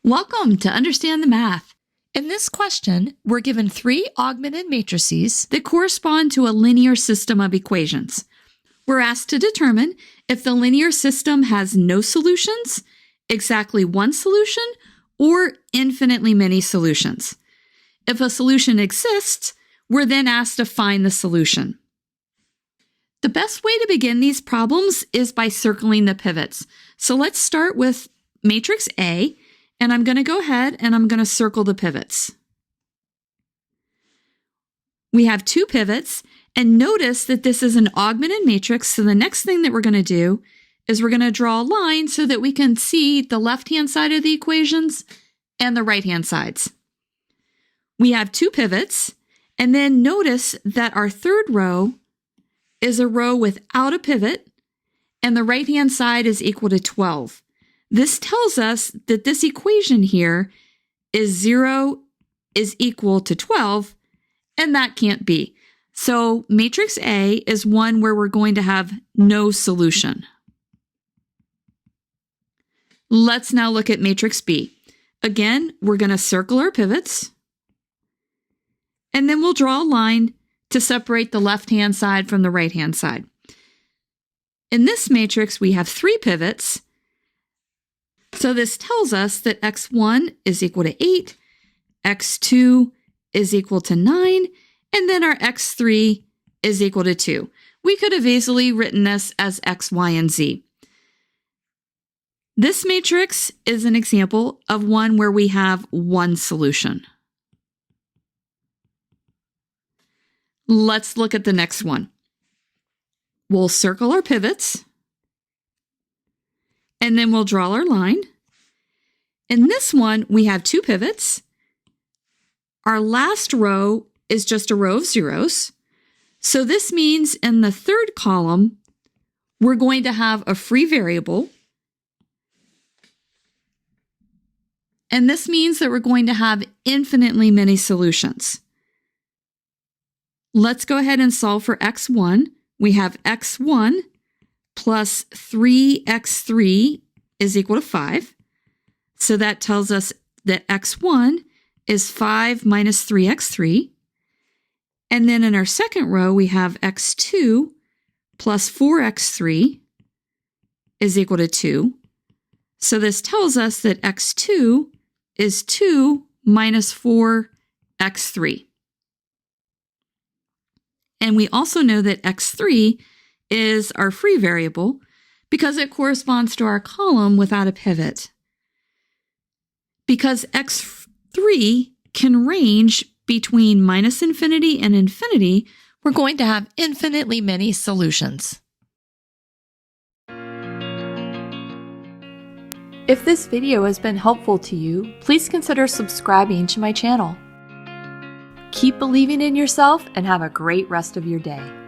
Welcome to Understand the Math. In this question, we're given three augmented matrices that correspond to a linear system of equations. We're asked to determine if the linear system has no solutions, exactly one solution, or infinitely many solutions. If a solution exists, we're then asked to find the solution. The best way to begin these problems is by circling the pivots. So let's start with matrix A, and I'm going to go ahead and I'm going to circle the pivots. We have two pivots, and notice that this is an augmented matrix, so the next thing that we're going to do is we're going to draw a line so that we can see the left-hand side of the equations and the right-hand sides. We have two pivots, and then notice that our third row is a row without a pivot, and the right-hand side is equal to 12. This tells us that this equation here is 0 is equal to 12, and that can't be. So matrix A is one where we're going to have no solution. Let's now look at matrix B. Again, we're going to circle our pivots, and then we'll draw a line to separate the left-hand side from the right-hand side. In this matrix, we have three pivots. So this tells us that x1 is equal to 8, x2 is equal to 9, and then our x3 is equal to 2. We could have easily written this as x, y, and z. This matrix is an example of one where we have one solution. Let's look at the next one. We'll circle our pivots, and then we'll draw our line. In this one, we have two pivots. Our last row is just a row of zeros. So this means in the third column, we're going to have a free variable. And this means that we're going to have infinitely many solutions. Let's go ahead and solve for x1. We have x1 plus 3x3 is equal to 5. So that tells us that x1 is 5 minus 3x3. And then in our second row, we have x2 plus 4x3 is equal to 2. So this tells us that x2 is 2 minus 4x3. And we also know that x3 is our free variable because it corresponds to our column without a pivot. Because x3 can range between minus infinity and infinity, we're going to have infinitely many solutions. If this video has been helpful to you, please consider subscribing to my channel. Keep believing in yourself and have a great rest of your day.